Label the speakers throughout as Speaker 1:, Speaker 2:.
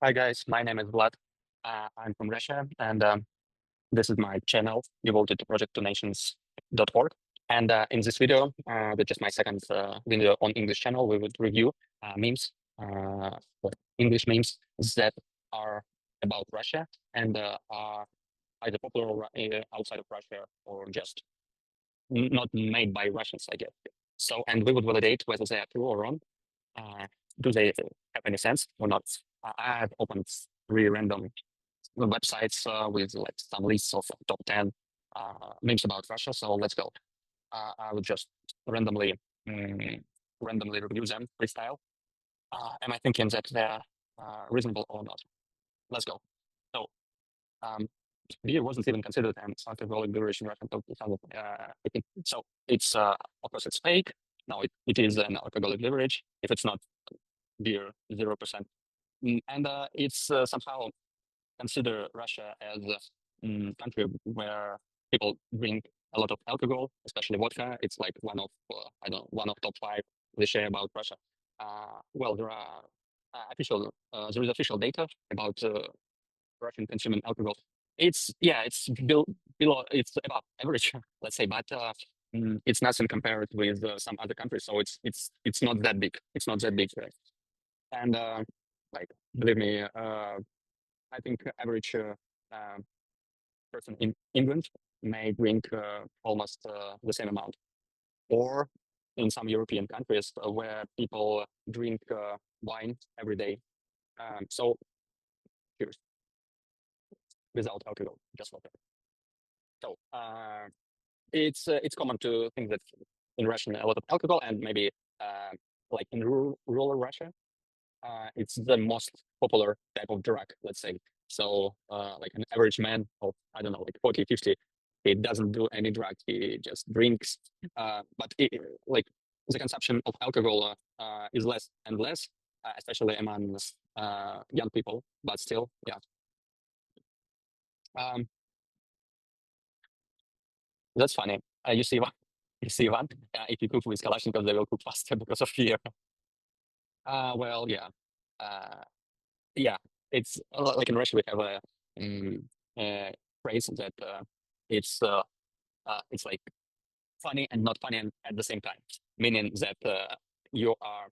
Speaker 1: Hi guys, my name is Vlad. I'm from Russia, and this is my channel devoted to projectdonations.org. And in this video, which is my second video on English channel, we would review memes, or English memes that are about Russia and are either popular outside of Russia or just not made by Russians, I guess. So, and we would validate whether they are true or wrong. Uh, do they have any sense or not? I have opened three random websites with like some lists of top 10 memes about Russia. So let's go. I will just randomly mm, randomly review them freestyle. Am I thinking that they're reasonable or not? Let's go. So um, beer wasn't even considered an alcoholic beverage in Russia until 2018. So it's of course it's fake. No, it is an alcoholic beverage. If it's not beer, 0%. And it's somehow consider Russia as a country where people drink a lot of alcohol, especially vodka. It's like one of I don't know, one of top five they share about Russia. Well, there are there is official data about Russian consuming alcohol. It's yeah, below it's above average, let's say, but it's nothing compared with some other countries. So it's not that big. It's not that big, and like believe me, I think average uh, person in England may drink almost the same amount, or in some European countries where people drink wine every day. So cheers, without alcohol, just water. So it's common to think that in Russia a lot of alcohol and maybe uh, like in rural Russia, it's the most popular type of drug, let's say. So like an average man of, I don't know, like 40, 50, he doesn't do any drug, he just drinks. But like the consumption of alcohol is less and less, especially among young people, but still, yeah. Um, that's funny. You see one, you see one, if you cook with Kalashnikov, they will cook faster because of fear. Well, yeah. Uh, yeah, it's like in Russia we have a uh, phrase that it's like funny and not funny at the same time, meaning that you are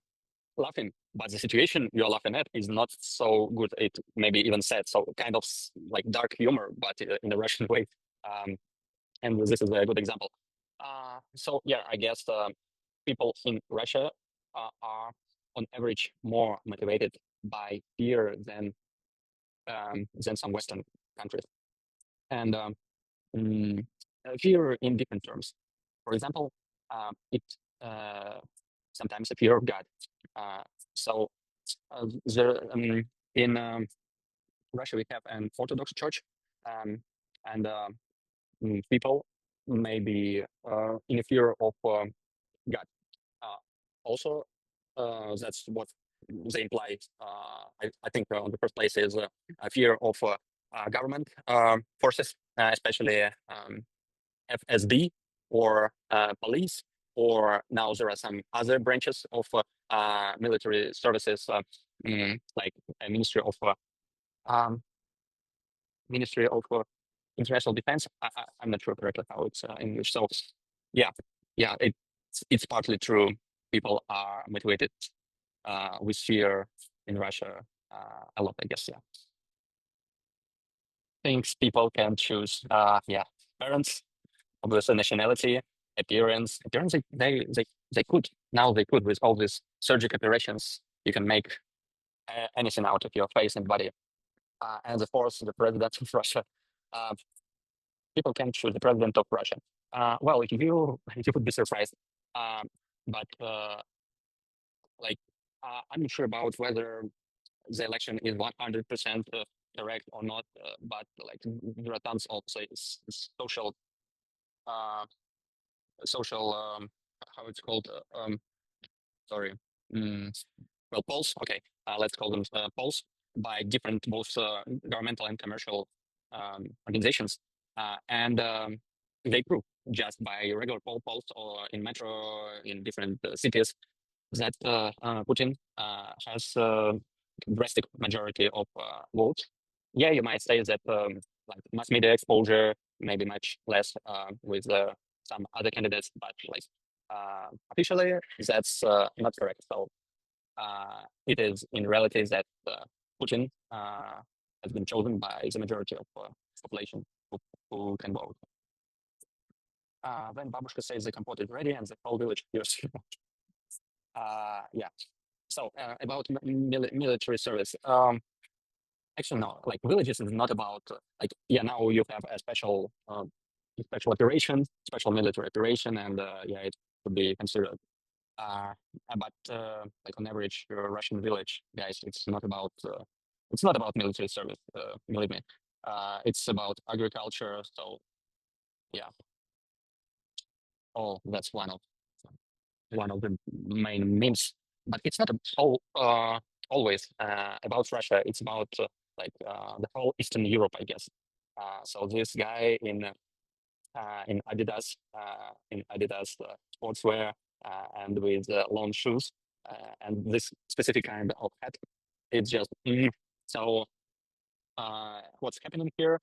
Speaker 1: laughing, but the situation you're laughing at is not so good. It maybe even sad, so kind of like dark humor, but in a Russian way. Um, and this is a good example. So yeah, I guess people in Russia are on average more motivated by fear than some Western countries. And fear in different terms. For example, it sometimes a fear of God. Uh, so there in Russia we have an Orthodox church, and people may be in fear of God. Uh, Also, that's what they imply. I think on the first place is a fear of government forces, especially FSB or police, or now there are some other branches of military services, like a um, Ministry of International Defense. I'm not sure correctly how it's in English. So, yeah, yeah, it's partly true. People are motivated with fear in Russia a lot, I guess. Yeah, things people can choose. Yeah, parents, obviously nationality, appearance. Appearance, they could now they could with all these surgical operations. You can make anything out of your face and body. And of course, the president of Russia. Uh, People can choose the president of Russia. Well, you would be surprised, um, but like I'm not sure about whether the election is 100% correct or not. But like there are tons of say, social uh, social how it's called sorry mm, well polls. Okay, let's call them polls by different both governmental and commercial organizations, and they prove just by regular polls or in metro in different cities that Putin has drastic majority of votes. Yeah, you might say that like mass media exposure maybe much less with some other candidates, but like officially that's not correct. So it is in reality that Putin has been chosen by the majority of population who can vote. When Babushka says the compot is ready and the whole village hears. Yeah. So about military service. Actually, no. Like villages is not about like yeah. Now you have a special operation, special military operation, and yeah, it could be considered. Uh, like on average, Russian village, guys, it's not about military service. Believe me, it's about agriculture. So yeah, oh, that's one of the main memes. But it's not always about Russia. It's about the whole Eastern Europe, I guess. So this guy in Adidas sportswear and with long shoes and this specific kind of hat. It's just so. What's happening here?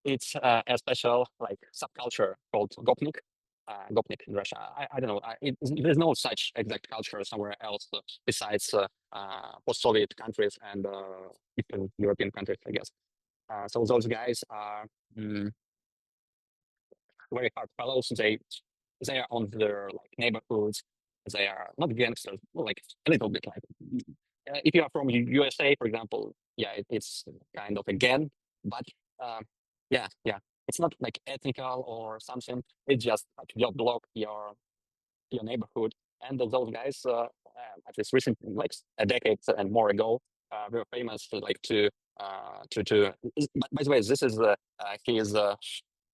Speaker 1: It's a special like subculture called Gopnik. Gopnik in Russia. I don't know. There's no such exact culture somewhere else besides post-Soviet countries and Eastern European countries, I guess. So those guys are very hard fellows. They are on their like neighborhoods. They are not gangsters, like a little bit like if you are from USA, for example, yeah, it's kind of a gang, but yeah, it's not like ethnical or something. It's just like your block, your neighborhood, and those guys, at least recent, like a decade and more ago, were famous to like to. By the way, this is his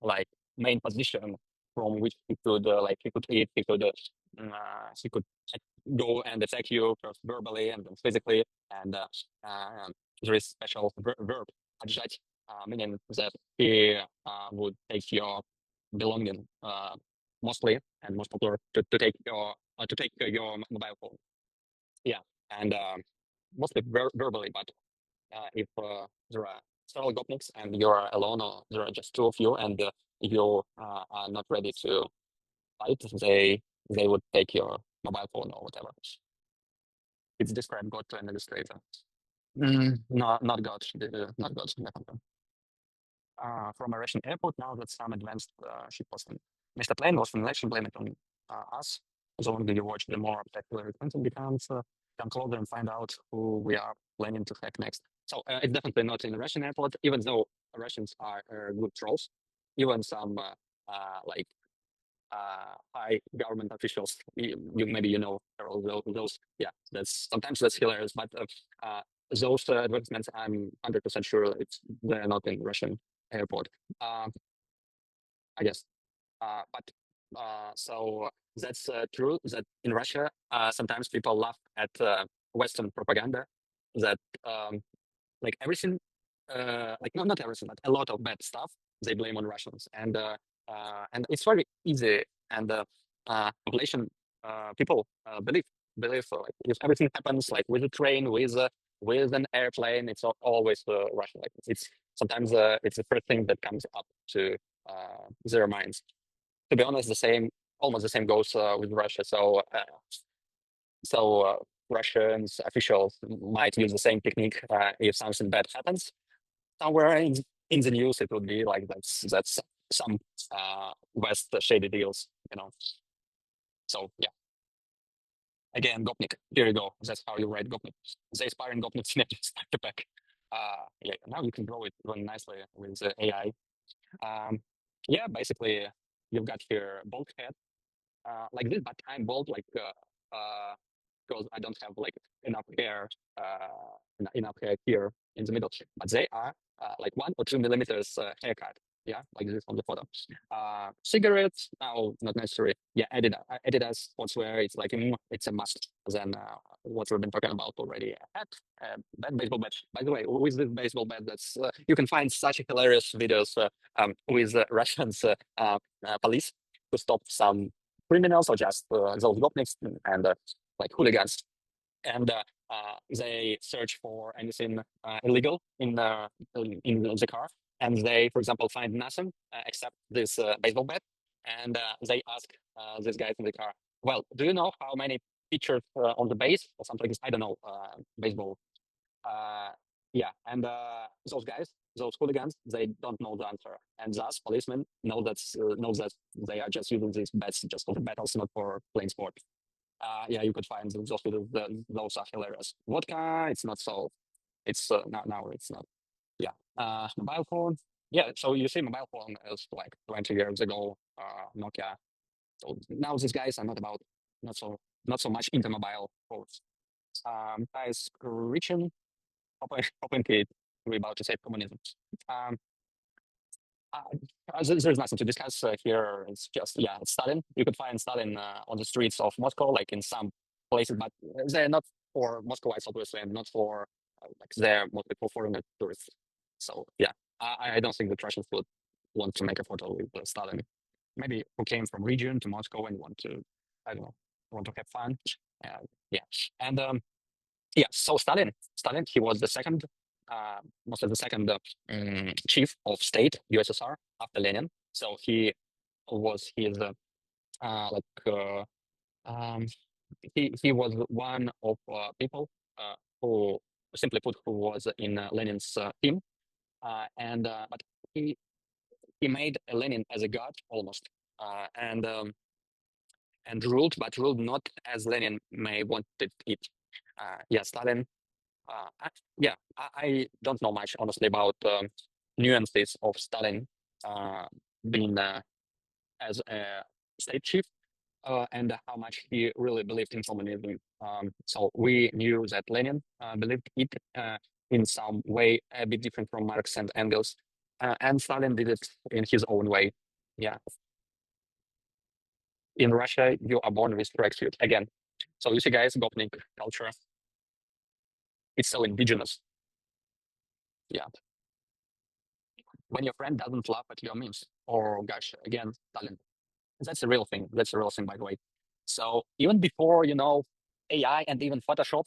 Speaker 1: like main position from which he could like he could eat, he could go and attack you first verbally and then physically. And there is special verb, отжать, meaning that he would take your belonging, mostly and most popular to take your mobile phone. Yeah, and mostly verbally, but if there are several gopniks and you're alone or there are just two of you and you are not ready to fight, they would take your mobile phone or whatever. It's described God to an illustrator. No, not God, not God, definitely. From a Russian airport, now that some advanced ship posting. Mr. Plane was an election, blame it on us. The longer you watch, the more spectacular content becomes. Come closer and find out who we are planning to hack next. So it's definitely not in a Russian airport, even though Russians are good trolls. Even some like high government officials, maybe you know all those. Yeah, that's hilarious. But those advertisements, I'm 100% sure they're not in Russian airport. I guess. But so that's true that in Russia, sometimes people laugh at Western propaganda that like everything, like not everything, but a lot of bad stuff they blame on Russians, and it's very easy. And population people believe like if everything happens like with a train, with an airplane, it's always Russian. Like it's sometimes it's the first thing that comes up to their minds. To be honest, almost the same goes with Russia. So Russians officials might use the same technique if something bad happens somewhere in the news. It would be like that's some West shady deals, you know. So yeah, again, Gopnik. Here you go. That's how you write Gopnik. They spare in Gopnik synergies back to back. Yeah, now you can grow it really nicely with AI. Yeah, basically, you've got here bald head like this, but I'm bald because I don't have like enough hair, enough hair here in the middle. But they are like 1 or 2 millimeters haircut. Yeah, like this on the photo. Cigarettes, no, not necessary. Yeah, Adidas sportswear. It's like it's a must. Then what we've been talking about already. Hat, baseball bat. By the way, with this baseball bat, that's you can find such hilarious videos with Russians police to stop some criminals or just those gopniks and like hooligans. And they search for anything illegal in the car, and they, for example, find nothing except this baseball bat, and they ask this guy in the car, "Well, do you know how many pitchers on the base or something like this? I don't know baseball." Uh, yeah, and those guys, those hooligans, they don't know the answer, and thus policemen know that they are just using these bets just for the battles, not for playing sport. Yeah, you could find those videos. Those are hilarious. Vodka, it's not so. It's now it's not. Yeah. Mobile phone. Yeah. So you see, mobile phone is like 20 years ago. Nokia. So now these guys are not so not so much into mobile phones. Guys reaching open kid. We're about to say communism. Um, uh, there's nothing to discuss here. It's just, yeah, it's Stalin. You could find Stalin on the streets of Moscow, like in some places, but they're not for Moscowites, obviously, and not for like they're mostly for foreign tourists. So yeah, I don't think the Russians would want to make a photo with Stalin. Maybe who came from region to Moscow and want to, I don't know, want to have fun. Uh, yeah, and yeah, so Stalin, he was the second, mostly the second chief of state, USSR, after Lenin. So he was his, like, um, he was one of people who, simply put, who was in Lenin's team. And but he he made Lenin as a god almost, and ruled, but ruled not as Lenin may wanted it. Yeah, Stalin. Yeah, I don't know much honestly about nuances of Stalin uh, being as a state chief and how much he really believed in communism. So we knew that Lenin believed it in some way a bit different from Marx and Engels, and Stalin did it in his own way. Yeah, in Russia, you are born with tracksuit again. So you see, guys, Gopnik culture, it's so indigenous. Yeah. When your friend doesn't laugh at your memes, or gosh, again, Stalin. That's a real thing. That's a real thing, by the way. So even before, AI and even Photoshop,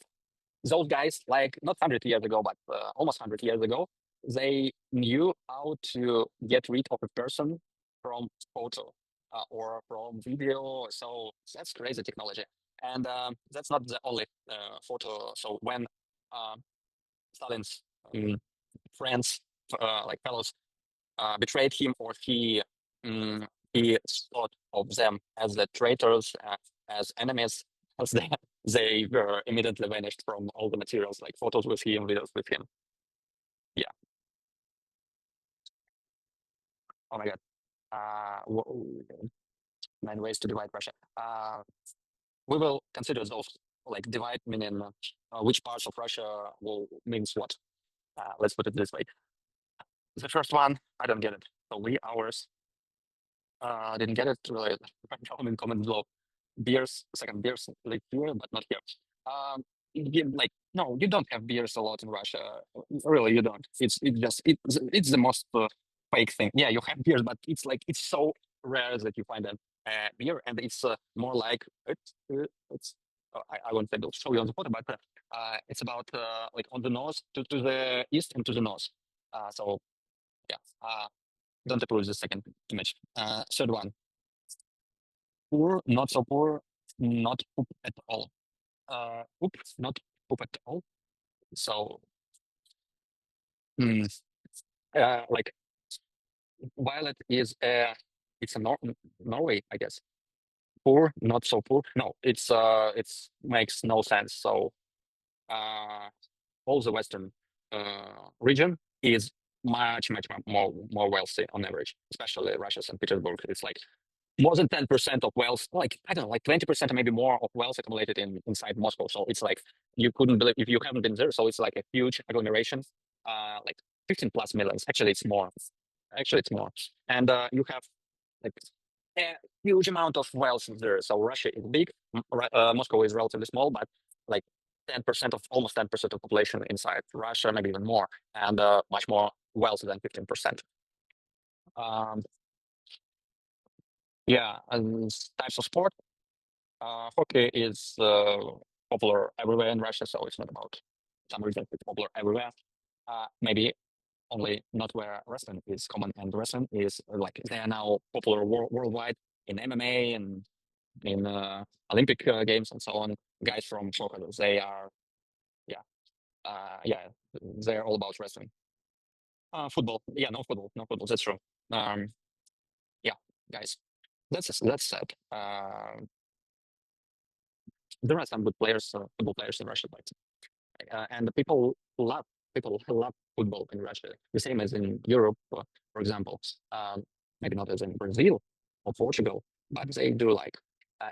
Speaker 1: those guys, like not 100 years ago, but almost 100 years ago, they knew how to get rid of a person from photo or from video. So that's crazy technology. And that's not the only photo. So when Stalin's um, friends, like fellows, betrayed him, or he thought of them as the traitors, as enemies, as they were immediately vanished from all the materials, like photos with him, videos with him. Yeah. Oh my God. Nine ways to divide Russia. We will consider those, like divide meaning which parts of Russia will means what. Let's put it this way. The first one, I don't get it. So we ours didn't get it really. In comment below. Beers, second beers, like here, but not here. Like no, you don't have beers a lot in Russia. Really, you don't. It's the most fake thing. Yeah, you have beers, but it's so rare that you find a beer, and it's more like it's. I won't able to show you on the photo, but it's about like on the north to the east and to the north. So yeah, don't approve the second image. Third one, poor, not so poor, not poop at all. Poop, not poop at all. So, mm, like Violet is it's a Norway, I guess. Poor, not so poor. No, it's makes no sense. So, uh, all the Western region is much more wealthy on average, especially Russia, St. Petersburg. It's like more than 10% of wealth, like I don't know, like 20% or maybe more of wealth accumulated inside Moscow. So it's like you couldn't believe if you haven't been there. So it's like a huge agglomeration, like 15 plus millions. Actually, it's more. Actually, it's more. And you have like a huge amount of wealth there. So Russia is big. Moscow is relatively small, but like 10% of almost 10% of population inside Russia, maybe even more, and much more wealth than 15%. Um, yeah, and types of sport. Hockey is popular everywhere in Russia, so it's not about some reason it's popular everywhere. Maybe only not where wrestling is common, and wrestling is like they are now popular worldwide in MMA and in Olympic games and so on. Guys from Caucasus, they are yeah yeah they're all about wrestling. Football, yeah, no football, no football. That's true. Um, yeah, guys, that's sad. There are some good players, football players in Russia, but and the people love football in Russia, the same as in Europe, for example. Um, Maybe not as in Brazil or Portugal, but they do like.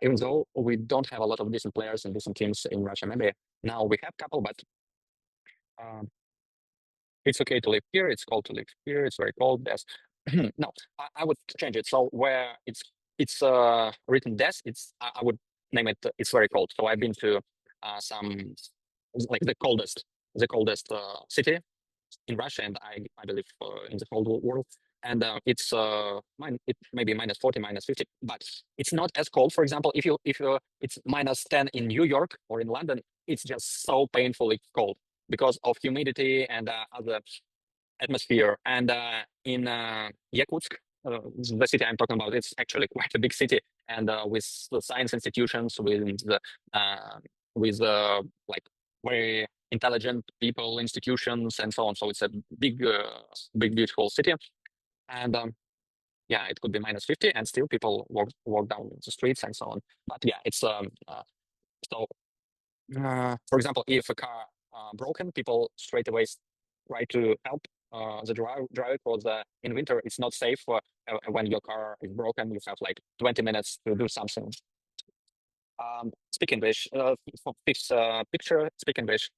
Speaker 1: Even though we don't have a lot of decent players and decent teams in Russia, maybe now we have a couple, but um, it's okay to live here. It's cold to live here. It's very cold. Yes. No, I would change it. So where it's written desk, I would name it. It's very cold. So I've been to some like the coldest city in Russia, and I believe in the whole world. And it may be minus 40, minus 50, but it's not as cold. For example, if it's minus 10 in New York or in London, it's just so painfully cold because of humidity and other atmosphere. And in Yakutsk, the city I'm talking about, it's actually quite a big city, and with the science institutions, uh, with like very intelligent people, institutions, and so on. So it's a big, beautiful city, and yeah, it could be minus 50, and still people walk down the streets and so on. But yeah, it's so for example, if a car broken, people straight away try to help the driver because in winter it's not safe when your car is broken. You have like 20 minutes to do something. Speak English. For this picture, speak English.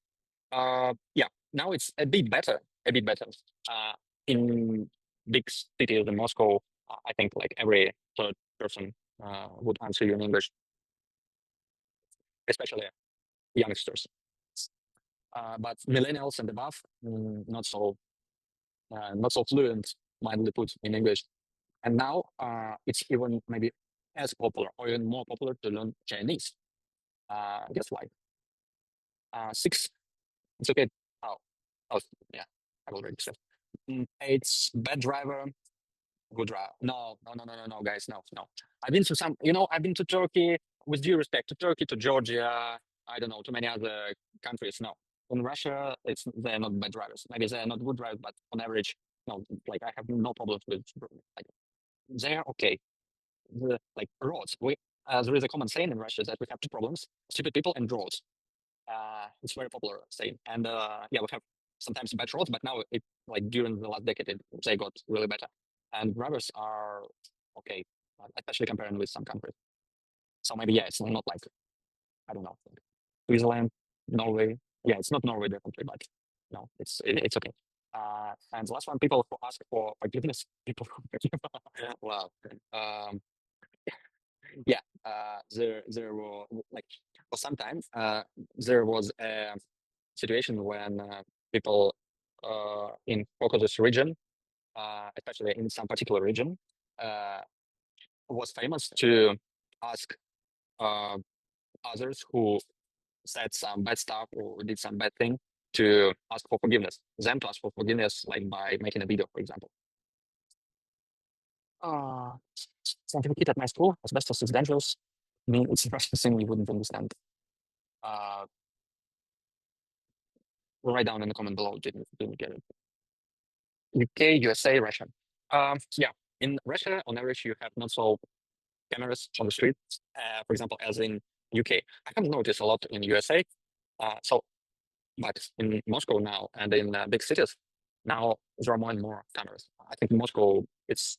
Speaker 1: Yeah, now it's a bit better. A bit better. In big cities in Moscow, I think like every third person would answer you in English, especially youngsters. But millennials and above, not so fluent, mildly put, in English. And now it's even maybe as popular or even more popular to learn Chinese. Guess why? Six. It's okay. Oh, oh, yeah. I already said. It's bad driver, good driver. No, no, no, no, no, no, guys, no, no. I've been to some. I've been to Turkey. With due respect to Turkey, to Georgia, I don't know, to many other countries. No, in Russia, they're not bad drivers. Maybe they're not good drivers, but on average, no. Like I have no problems with like they're okay. Like roads. There is a common saying in Russia that we have two problems: stupid people and roads. It's very popular saying, and yeah, we have sometimes bad roads, but now like during the last decade, they got really better, and drivers are okay, especially comparing with some countries. So maybe yeah, it's not like I don't know, like Switzerland, Norway. Yeah, it's not Norway definitely, but no, it's okay. And the last one, people who ask for forgiveness. People who forgive. Wow. Um, yeah, there were like for some time there was a situation when people in Caucasus region, especially in some particular region, uh, was famous to ask uh, others who said some bad stuff or did some bad thing to ask for forgiveness. Them to ask for forgiveness, like by making a video, for example. Uh, Scientific heat at my school, asbestos is dangerous. I mean, it's the Russian thing you wouldn't understand. Uh, write down in the comment below. Didn't get it. UK, USA, Russia. Yeah, in Russia, on average, you have not so cameras on the street. For example, as in UK, I haven't noticed a lot in USA. But in Moscow now and in big cities, now there are more and more cameras. I think in Moscow it's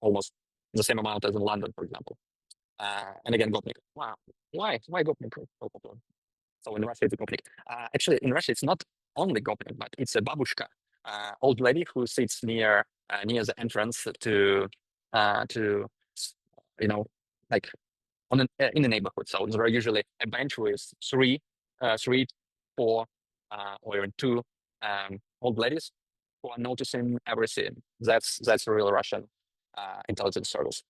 Speaker 1: almost the same amount as in London, for example. And again, Gopnik. Wow, why Gopnik is so popular? So in Russia, it's a Gopnik. Actually, in Russia, it's not only Gopnik, but it's a babushka, old lady who sits near the entrance to you know like in the neighborhood. So there are usually a bench with three, four, or even two old ladies who are noticing everything. That's a real Russian intelligence service.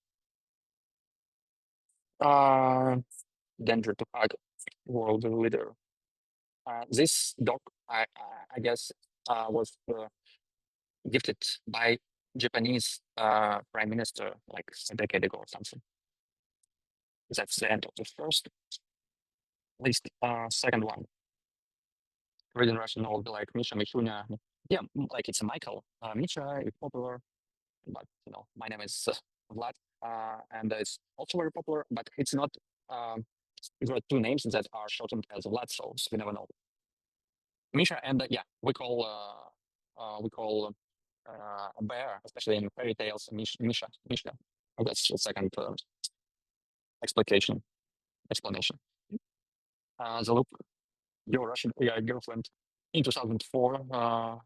Speaker 1: Uh, Danger to hug world leader. This dog, I guess, was gifted by Japanese prime minister like a decade ago or something. That's the end of the first list. Second one, reading Russian will be like Misha, Michunya. Yeah, like it's a Michael. Misha is popular, but my name is Vlad, and it's also very popular. But it's not. There are two names that are shortened as Vlad, so we never know. Misha, and yeah, we call a bear, especially in fairy tales, Misha. Oh, that's the second explanation. The look your Russian AI girlfriend in 2004,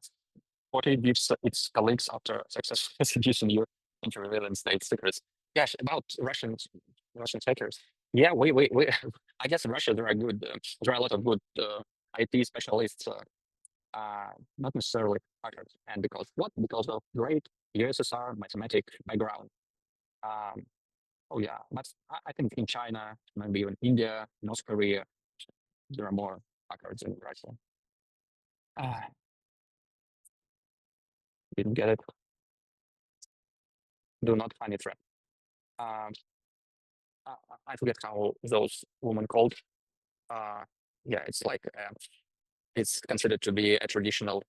Speaker 1: 40 gives its colleagues after successfully seducing you into revealing state secrets. Yes, about Russian hackers. Yeah, we I guess in Russia there are good, there are a lot of good IT specialists, not necessarily hackers. And because what? Because of great USSR mathematic background. Um, oh yeah, but I think in China, maybe even India, North Korea, there are more hackers in Russia. Ah, didn't get it. Do not find it trap. Um, I forget how those women called. Uh, yeah, it's like it's considered to be a traditional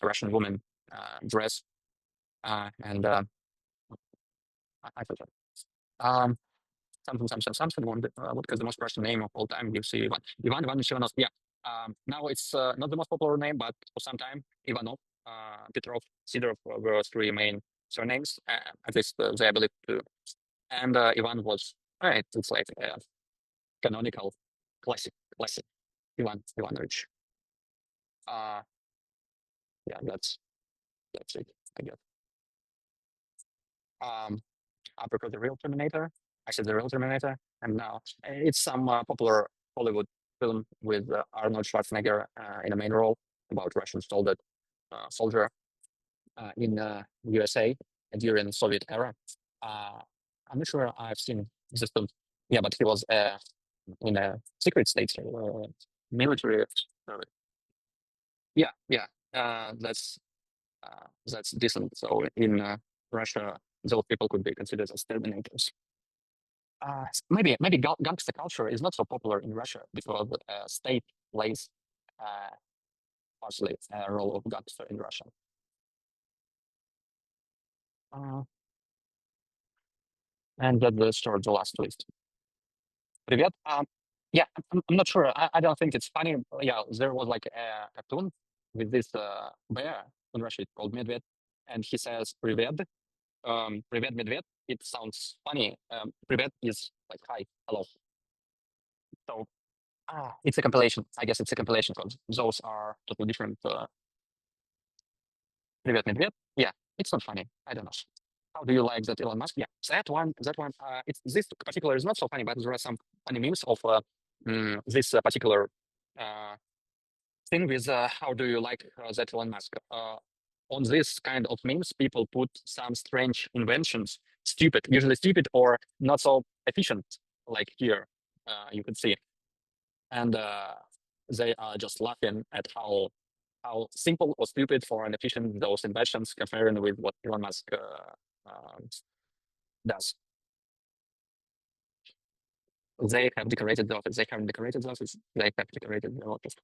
Speaker 1: Russian woman dress, and I forgot. Um, something. What is the most Russian name of all time? You see, Ivan Ivanovich Ivanov. Yeah. Now it's not the most popular name, but for some time, Ivanov, Petrov, Sidorov were three main surnames. At least they believe to. And Ivan was right. It's like canonical, classic Ivan Ivanovich. Yeah, that's it, I guess. Um, I prefer the real Terminator. I said the real Terminator, and now it's some popular Hollywood film with Arnold Schwarzenegger in a main role about Russian soldier in USA during the Soviet era. I'm not sure I've seen this film. Yeah, but he was in a secret state military. Yeah, yeah. That's decent. So in Russia, those people could be considered as terminators. Maybe gangster culture is not so popular in Russia because state plays uh, partially a role of gangster in Russia. Uh, and that's the last list. Привет. Yeah, I'm not sure. I don't think it's funny. Yeah, there was like a cartoon with this bear in Russia. It's called Medved, and he says "Привет." Привет, медведь. It sounds funny. Привет is like hi, hello. So it's a compilation. I guess it's a compilation because those are totally different. Привет, медведь. Yeah, it's not funny. I don't know. How do you like that Elon Musk? Yeah, that one. It's this particular is not so funny, but there are some funny memes of this particular thing with how do you like that Elon Musk? On this kind of memes, people put some strange inventions, usually stupid or not so efficient, like here you could see, and they are just laughing at how simple or stupid or inefficient those inventions comparing with what Elon Musk does. They have decorated the office. They haven't decorated the office. They have decorated the office.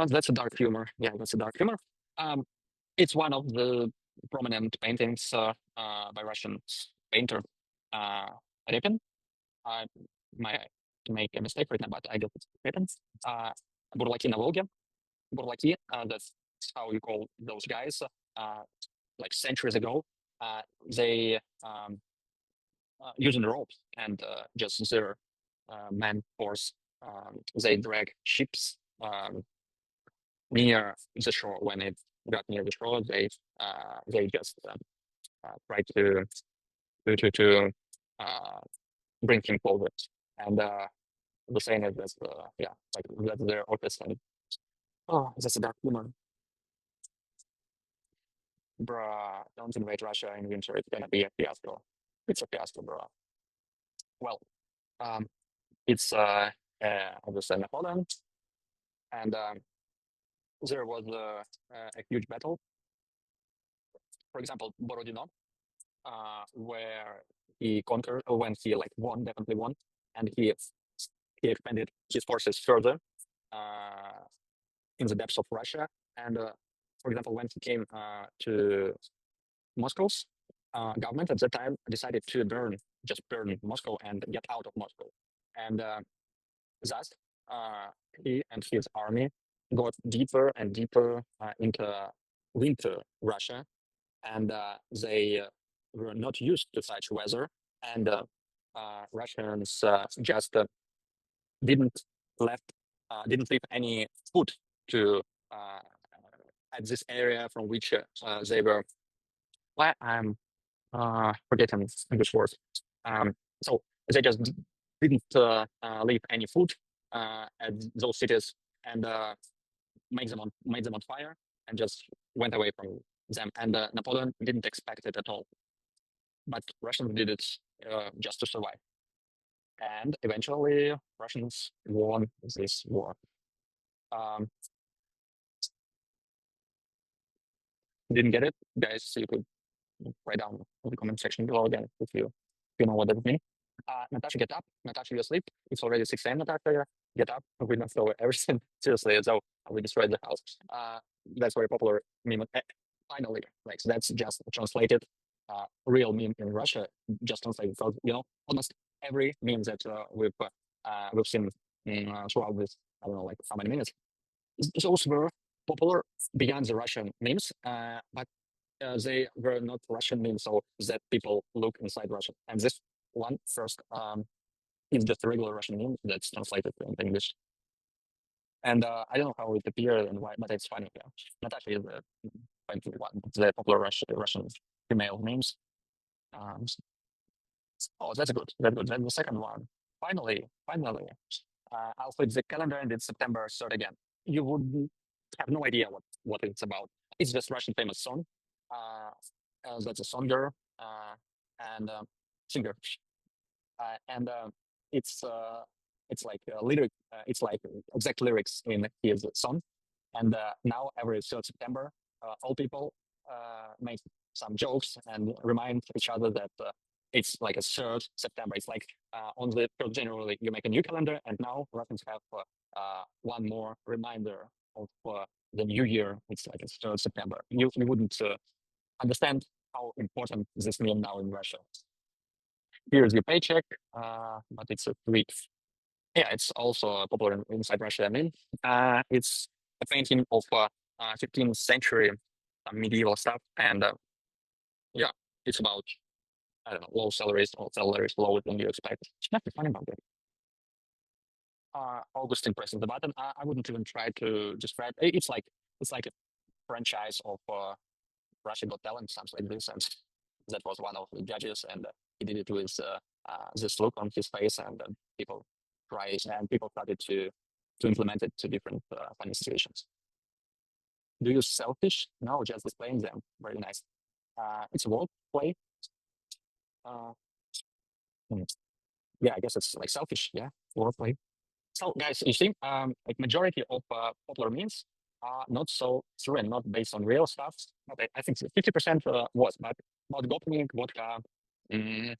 Speaker 1: That's a dark humor. Yeah, that's a dark humor. Um, it's one of the prominent paintings by Russian painter Repin. I might make a mistake right now, but I guess it's Repin. Burlaki na Volge. Burlaki, that's how you call those guys. Like centuries ago, they using ropes and just their man force. They drag ships near the shore. When it got near the shore, they just try to uh, bring him forward. And the saying is that yeah, like that's their office. And oh, that's a dark humor. Bruh, don't invade Russia in winter. It's gonna be a fiasco. It's a fiasco, bruh. Well, um, it's obviously Napoleon, and there was a huge battle. For example, Borodino, where he conquered, or when he like won, definitely won, and he expanded his forces further in the depths of Russia. And for example, when he came to Moscow's government at that time decided to just burn Moscow and get out of Moscow. And thus, he and his army got deeper and deeper into winter Russia, and they were not used to such weather. And Russians just didn't left didn't leave any food to at this area from which they were. Why I'm forgetting English words. So they just didn't leave any food at those cities, and made them on fire and just went away from them. And Napoleon didn't expect it at all, but Russians did it just to survive. And eventually, Russians won this war. Um, didn't get it, guys? You could write down in the comment section below again if you know what that means. Natasha, get up. Natasha, you asleep. It's already 6 a.m. Natasha, get up. We don't know everything. Seriously, so we destroyed the house. That's very popular meme. Finally, like that's just translated real meme in Russia. Just translated because almost every meme that we've seen throughout this, I don't know, like how many minutes. Those were popular beyond the Russian memes, but they were not Russian memes, so that people look inside Russia. And this one first is just a regular Russian meme that's translated into English. And I don't know how it appeared and why, but it's funny. Yeah. Natasha is one of the popular Russian female memes. Um, oh, that's good. That's good. Then the second one. Finally, I'll flip the calendar and it's September 3rd again. You would have no idea what it's about. It's just Russian famous song. That's a songer and singer, and it's like lyric. It's like exact lyrics in his song. And now every 3rd September, all people make some jokes and remind each other that it's like a 3rd September. It's like on the 3rd January you make a new calendar, and now Russians have one more reminder of the new year. It's like a 3rd September. You wouldn't understand how important this means now in Russia. Here's your paycheck, but it's a tweet. Yeah, it's also popular inside Russia. I mean, it's a painting of 15th century medieval stuff, and yeah, it's about I don't know low salaries or salaries lower than you expect. It's nothing funny about it. Augustine presses the button. I wouldn't even try to describe. It's like a franchise of Russia Got Talent, something like this, and that was one of the judges, and he did it with this look on his face, and people tried, and people started to implement it to different funny situations. Do you selfish? No, just displaying them. Very nice. It's a role play. Uh, hmm, yeah, I guess it's like selfish. Yeah, role play. So, guys, you see, like majority of popular memes are not so true and not based on real stuff. But I think 50% was, but about Gopnik, vodka, mm,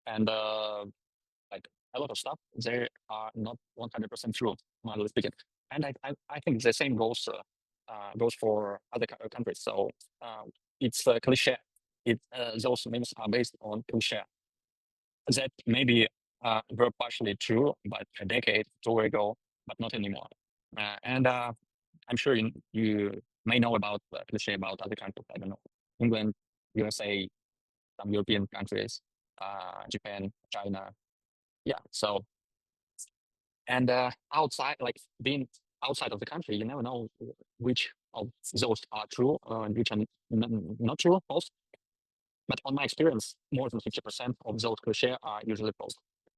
Speaker 1: and like a lot of stuff, they are not 100% true, mildly speaking. And I think the same goes for other countries. So it's a cliche. Those memes are based on cliche that maybe were partially true, but a decade, 2 years ago, but not anymore. And I'm sure you may know about cliche about other countries. I don't know, England, USA, some European countries, Japan, China. Yeah. So and outside, like being outside of the country, you never know which of those are true and which are not true, false. But on my experience, more than 50% of those cliches are usually false.